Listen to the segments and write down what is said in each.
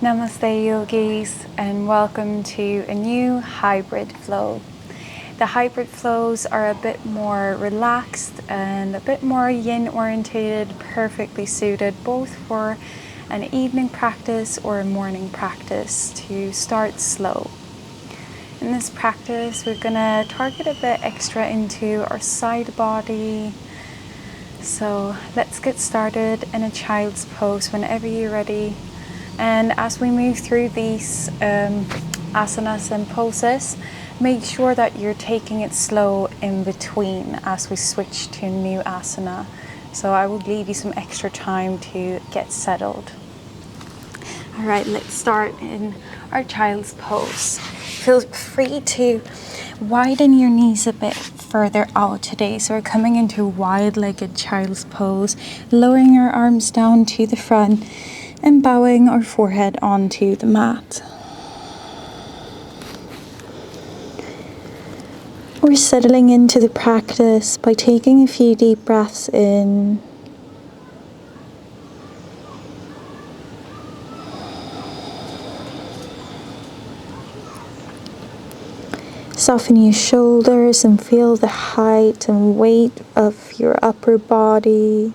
Namaste yogis, and welcome to a new hybrid flow. The hybrid flows are a bit more relaxed and a bit more yin orientated, perfectly suited both for an evening practice or a morning practice to start slow. In this practice, we're going to target a bit extra into our side body. So let's get started in a child's pose whenever you're ready. And as we move through these asanas and poses, make sure that you're taking it slow in between as we switch to a new asana. So I will leave you some extra time to get settled. All right, let's start in our child's pose. Feel free to widen your knees a bit further out today. So we're coming into wide-legged child's pose, lowering our arms down to the front and bowing our forehead onto the mat. We're settling into the practice by taking a few deep breaths in. Soften your shoulders and feel the height and weight of your upper body.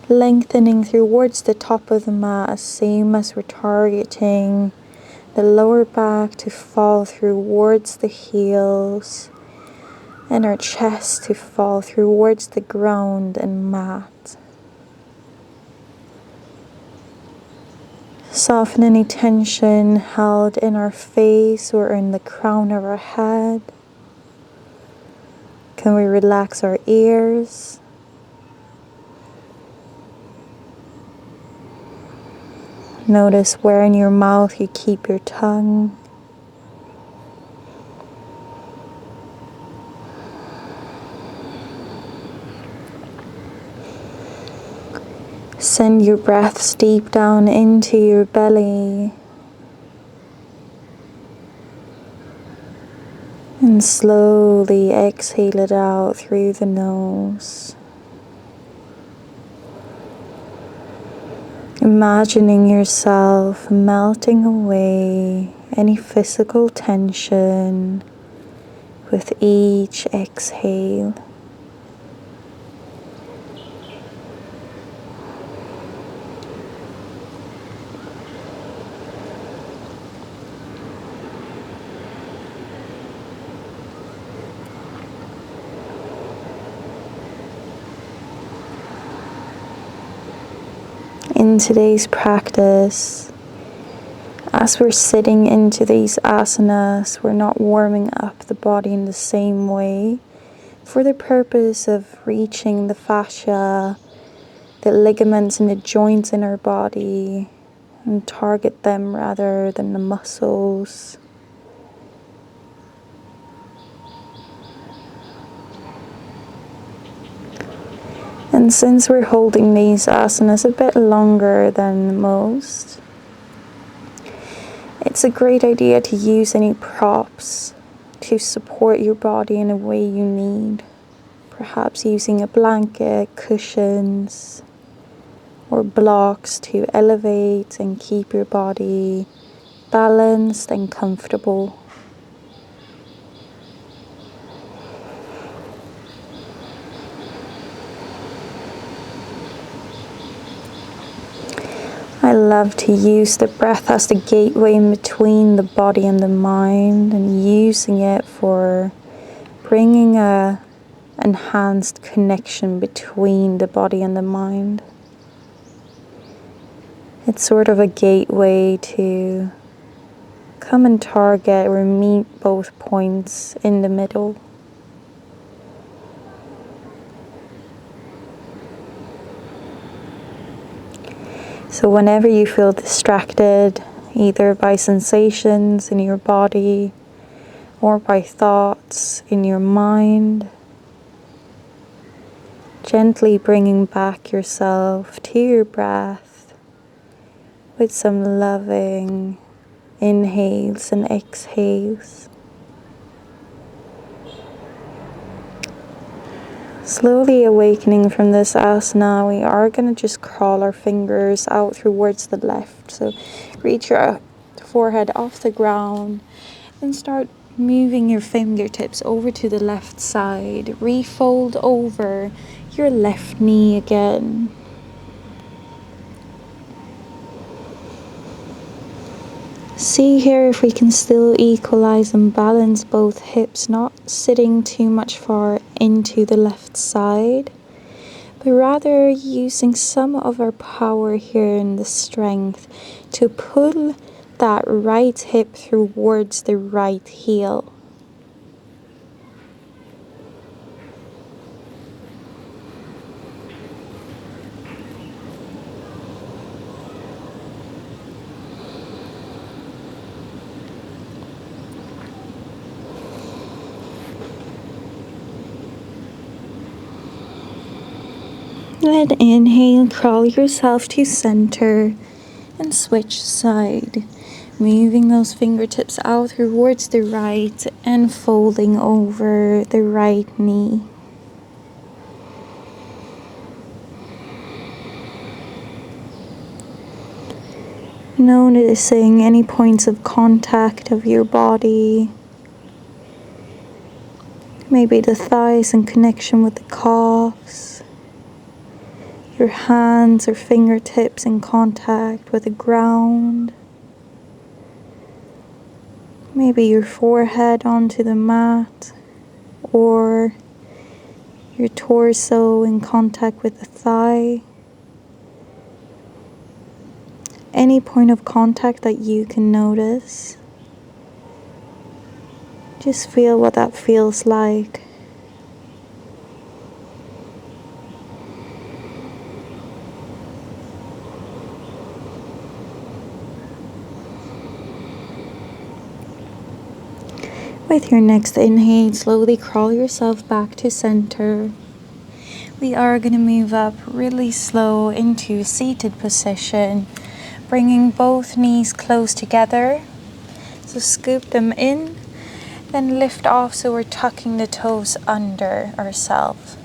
Lengthening towards the top of the mat, same as we're targeting the lower back to fall towards the heels and our chest to fall towards the ground and mat. Soften any tension held in our face or in the crown of our head. Can we relax our ears? Notice where in your mouth you keep your tongue. Send your breaths deep down into your belly. And slowly exhale it out through the nose. Imagining yourself melting away any physical tension with each exhale. In today's practice, as we're sitting into these asanas, we're not warming up the body in the same way for the purpose of reaching the fascia, the ligaments and the joints in our body, and target them rather than the muscles. And since we're holding these asanas a bit longer than most, it's a great idea to use any props to support your body in a way you need. Perhaps using a blanket, cushions, or blocks to elevate and keep your body balanced and comfortable. I love to use the breath as the gateway in between the body and the mind, and using it for bringing a enhanced connection between the body and the mind. It's sort of a gateway to come and target or meet both points in the middle. So whenever you feel distracted, either by sensations in your body or by thoughts in your mind, gently bringing back yourself to your breath with some loving inhales and exhales. Slowly awakening from this asana, we are going to just crawl our fingers out towards the left. So reach your forehead off the ground and start moving your fingertips over to the left side. Refold over your left knee again. See here if we can still equalize and balance both hips, not sitting too much far into the left side, but rather using some of our power here in the strength to pull that right hip towards the right heel. Then inhale, crawl yourself to center and switch side. Moving those fingertips out towards the right and folding over the right knee. Noticing any points of contact of your body. Maybe the thighs in connection with the calves. Your hands or fingertips in contact with the ground. Maybe your forehead onto the mat, or your torso in contact with the thigh. Any point of contact that you can notice. Just feel what that feels like. With your next inhale, slowly crawl yourself back to center. We are going to move up really slow into a seated position, bringing both knees close together. So scoop them in, then lift off so we're tucking the toes under ourselves.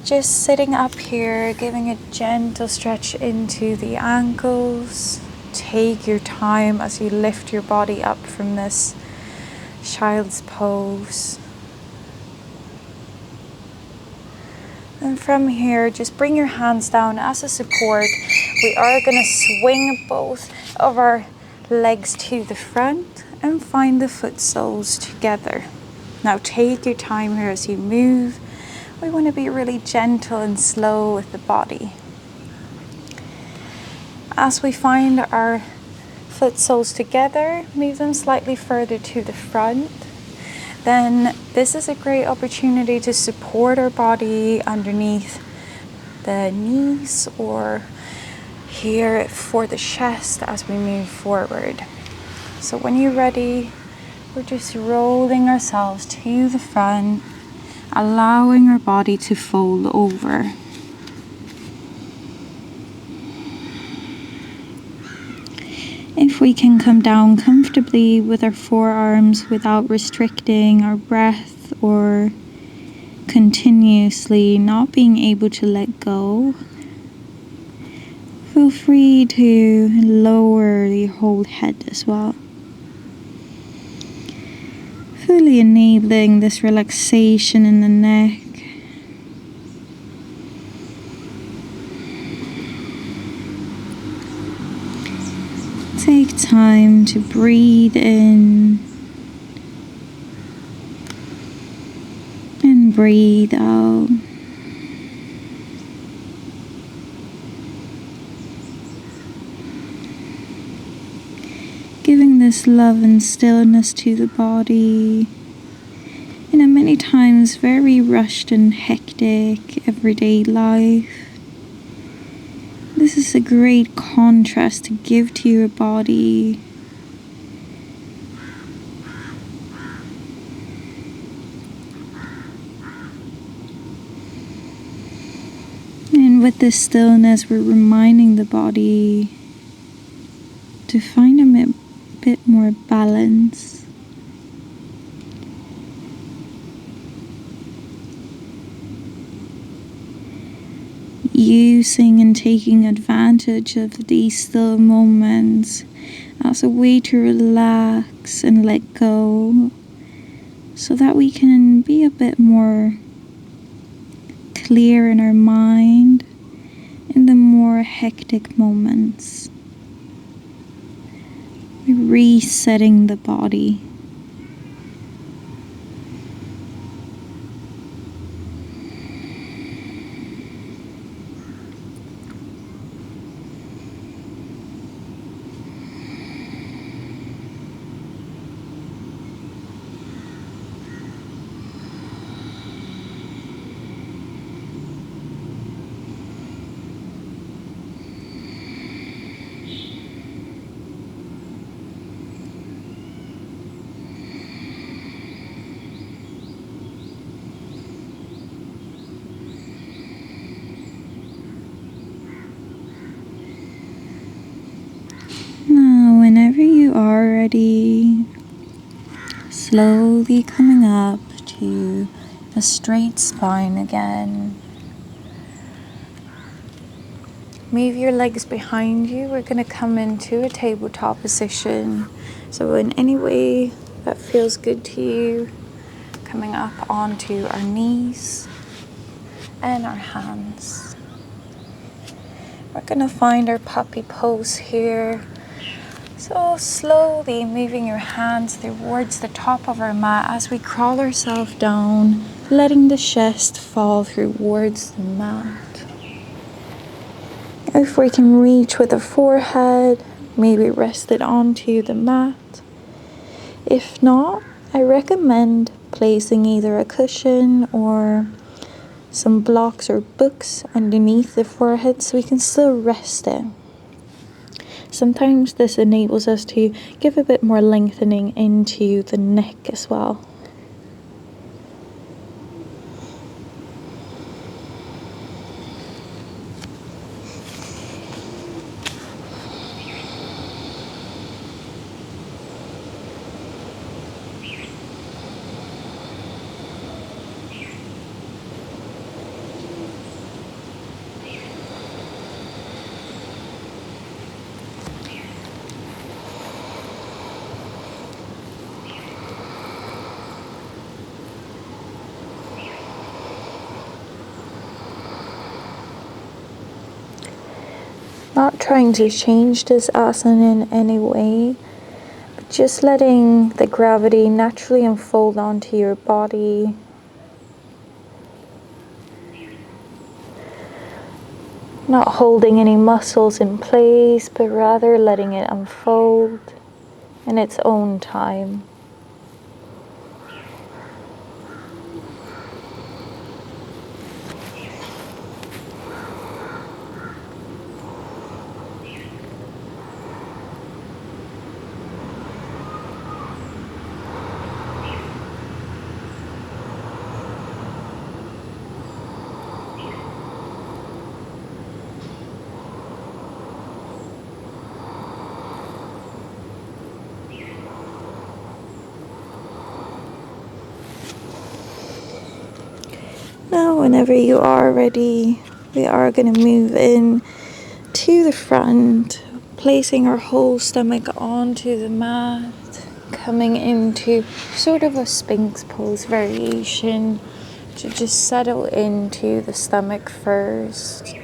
Just sitting up here, giving a gentle stretch into the ankles. Take your time as you lift your body up from this child's pose. And from here, just bring your hands down as a support. We are going to swing both of our legs to the front and find the foot soles together. Now take your time here as you move. We want to be really gentle and slow with the body. As we find our foot soles together, move them slightly further to the front. Then this is a great opportunity to support our body underneath the knees or here for the chest as we move forward. So when you're ready, we're just rolling ourselves to the front, allowing our body to fold over. If we can come down comfortably with our forearms without restricting our breath or continuously not being able to let go, feel free to lower your whole head as well. Fully enabling this relaxation in the neck. Take time to breathe in and breathe out. Giving this love and stillness to the body in a many times very rushed and hectic everyday life. This is a great contrast to give to your body. And with this stillness, we're reminding the body to find a bit more balance. using and taking advantage of these still moments as a way to relax and let go, so that we can be a bit more clear in our mind in the more hectic moments. Resetting the body. Now, whenever you are ready, slowly coming up to a straight spine again. Move your legs behind you. We're going to come into a tabletop position. So in any way that feels good to you, coming up onto our knees and our hands. We're going to find our puppy pose here. So slowly moving your hands towards the top of our mat as we crawl ourselves down, letting the chest fall towards the mat. If we can reach with the forehead, maybe rest it onto the mat. If not, I recommend placing either a cushion or some blocks or books underneath the forehead so we can still rest it. Sometimes this enables us to give a bit more lengthening into the neck as well. Not trying to change this asana in any way, but just letting the gravity naturally unfold onto your body. Not holding any muscles in place, but rather letting it unfold in its own time. Now, whenever you are ready, we are going to move in to the front, placing our whole stomach onto the mat, coming into sort of a Sphinx pose variation to just settle into the stomach first.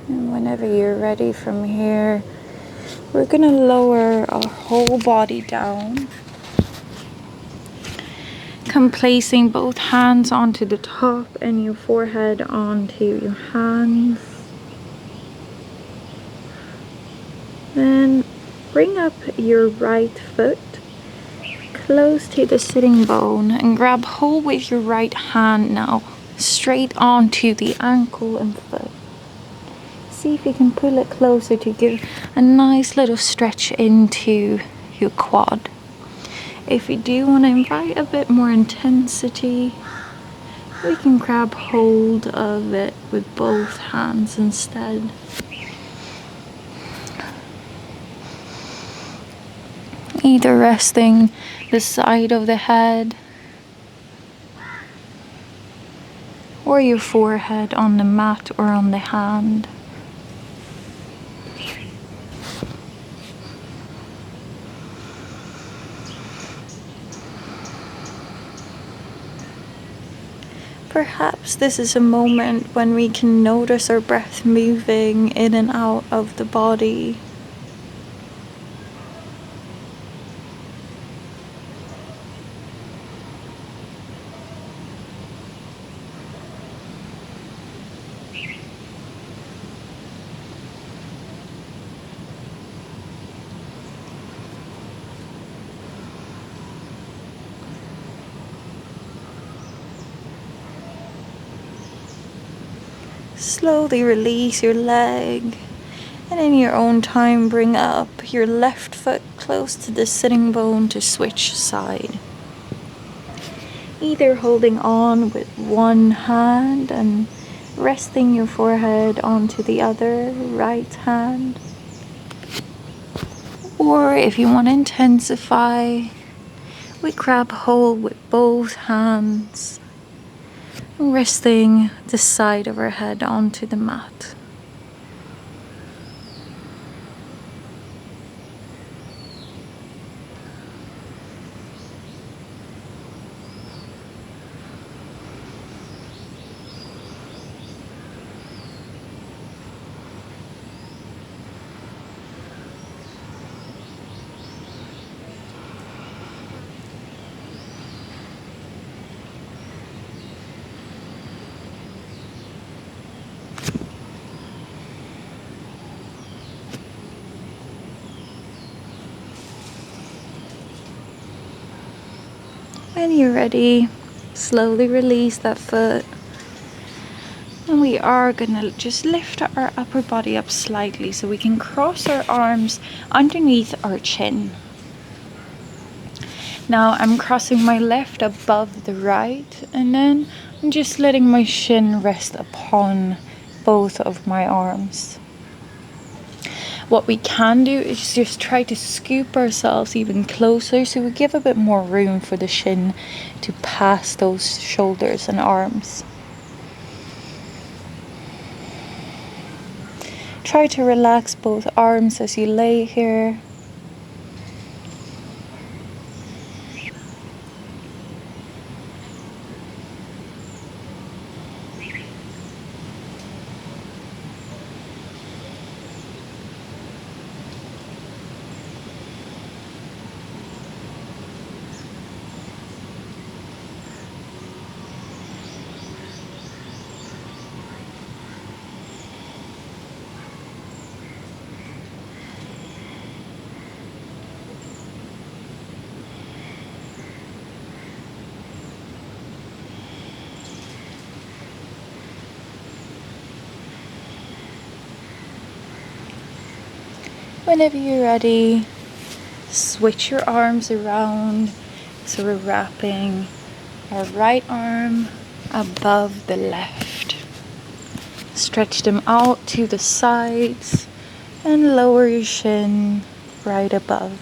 And whenever you're ready from here, we're going to lower our whole body down. Come placing both hands onto the top and your forehead onto your hands. Then bring up your right foot close to the sitting bone and grab hold with your right hand now, straight onto the ankle and foot. See if you can pull it closer to give a nice little stretch into your quad. If you do want to invite a bit more intensity, we can grab hold of it with both hands instead. Either resting the side of the head or your forehead on the mat or on the hand. Perhaps this is a moment when we can notice our breath moving in and out of the body. Slowly release your leg, and in your own time bring up your left foot close to the sitting bone to switch side. Either holding on with one hand and resting your forehead onto the other right hand. Or if you want to intensify, we grab hold with both hands, resting the side of our head onto the mat. When you're ready, slowly release that foot. And we are gonna just lift our upper body up slightly so we can cross our arms underneath our chin. Now I'm crossing my left above the right, and then I'm just letting my shin rest upon both of my arms. What we can do is just try to scoop ourselves even closer so we give a bit more room for the shin to pass those shoulders and arms. Try to relax both arms as you lay here. Whenever you're ready, switch your arms around. So we're wrapping our right arm above the left. Stretch them out to the sides and lower your shin right above.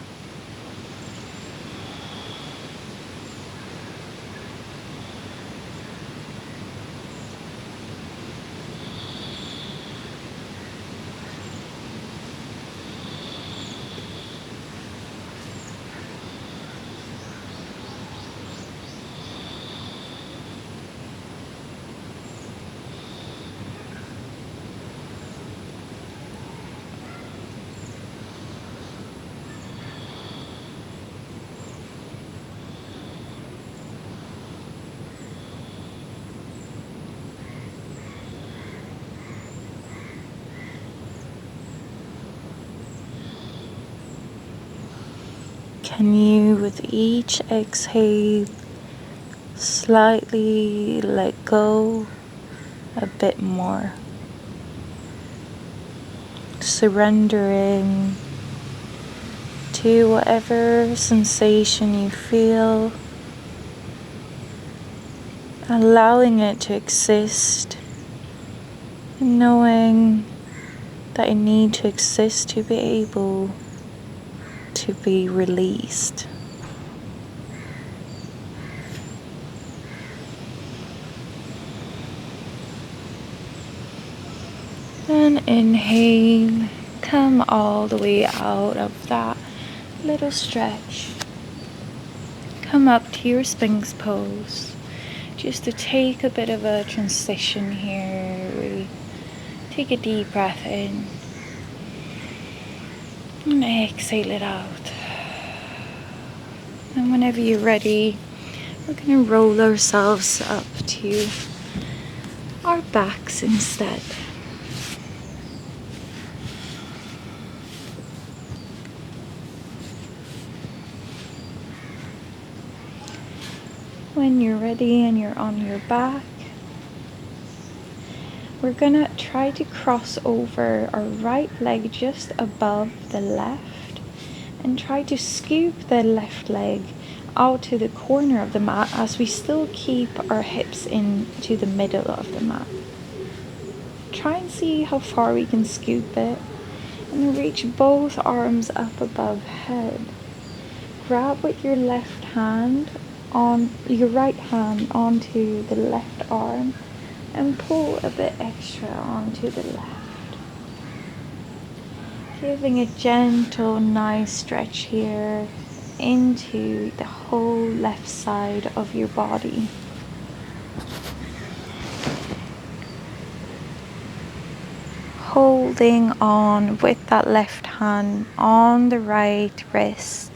Can you, with each exhale, slightly let go a bit more, surrendering to whatever sensation you feel, allowing it to exist, and knowing that it needs to exist to be able to be released. And inhale, come all the way out of that little stretch. Come up to your Sphinx pose, just to take a bit of a transition here. Really take a deep breath in and exhale it out. And whenever you're ready, we're going to roll ourselves up to our backs instead. When you're ready and you're on your back, we're gonna try to cross over our right leg just above the left and try to scoop the left leg out to the corner of the mat as we still keep our hips into the middle of the mat. Try and see how far we can scoop it, and reach both arms up above head. Grab with your left hand on your right hand onto the left arm and pull a bit extra onto the left. Giving a gentle, nice stretch here into the whole left side of your body. Holding on with that left hand on the right wrist.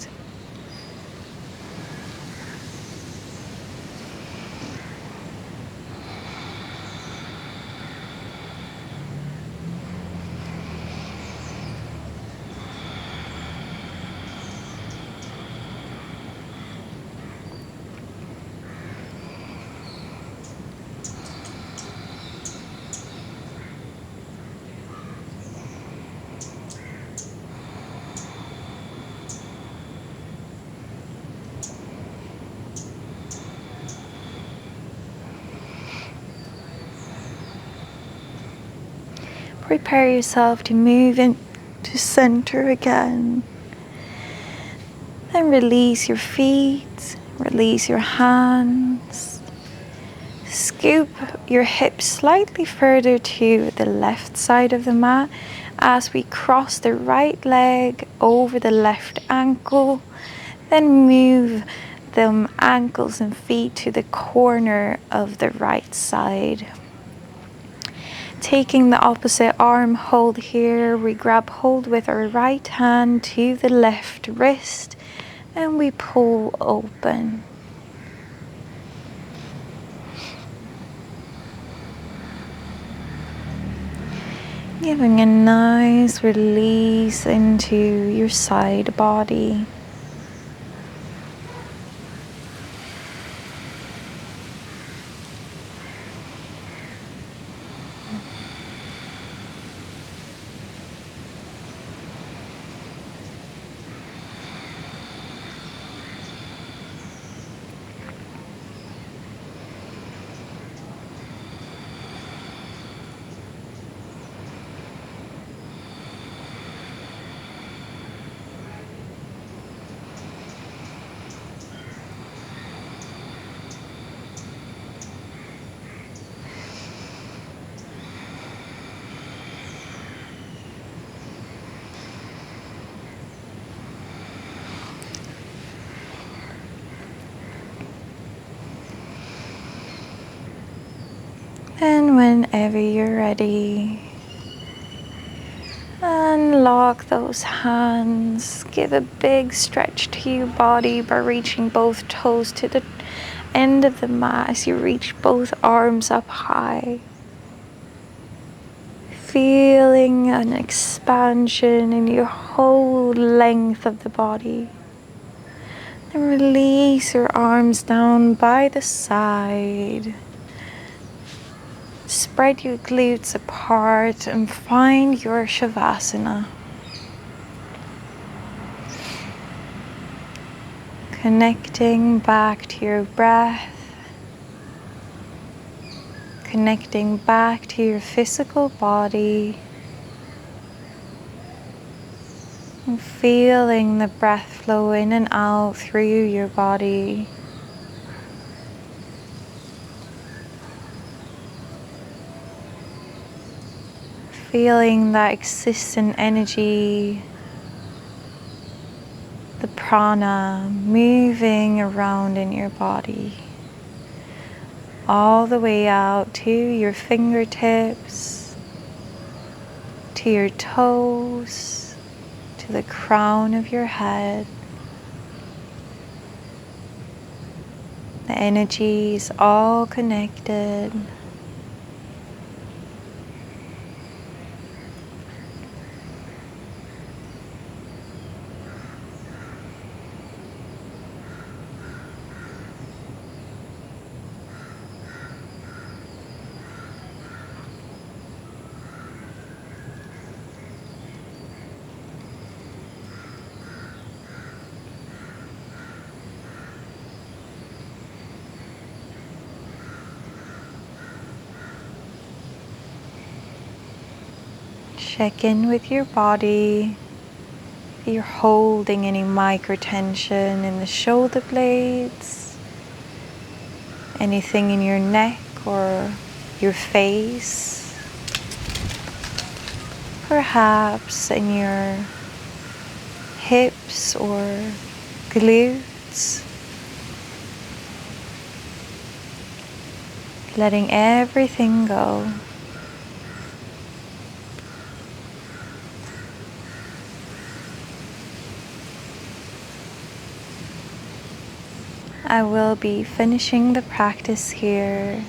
Prepare yourself to move into center again. Then release your feet, release your hands. Scoop your hips slightly further to the left side of the mat as we cross the right leg over the left ankle. Then move the ankles and feet to the corner of the right side. Taking the opposite arm hold here, we grab hold with our right hand to the left wrist and we pull open. Giving a nice release into your side body. And whenever you're ready, unlock those hands. Give a big stretch to your body by reaching both toes to the end of the mat as you reach both arms up high. Feeling an expansion in your whole length of the body. And release your arms down by the side. Spread your glutes apart and find your Shavasana. Connecting back to your breath. Connecting back to your physical body. And feeling the breath flow in and out through your body. Feeling that existent energy, the prana moving around in your body, all the way out to your fingertips, to your toes, to the crown of your head. The energy is all connected. Check in with your body. If you're holding any micro tension in the shoulder blades, anything in your neck or your face, perhaps in your hips or glutes, letting everything go. I will be finishing the practice here.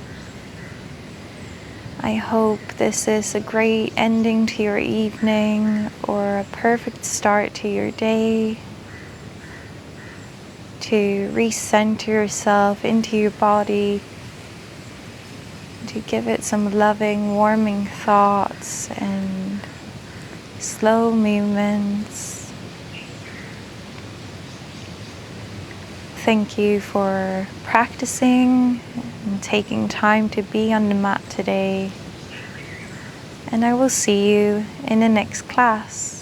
I hope this is a great ending to your evening or a perfect start to your day, to recenter yourself into your body, to give it some loving, warming thoughts and slow movements. Thank you for practicing and taking time to be on the mat today. And I will see you in the next class.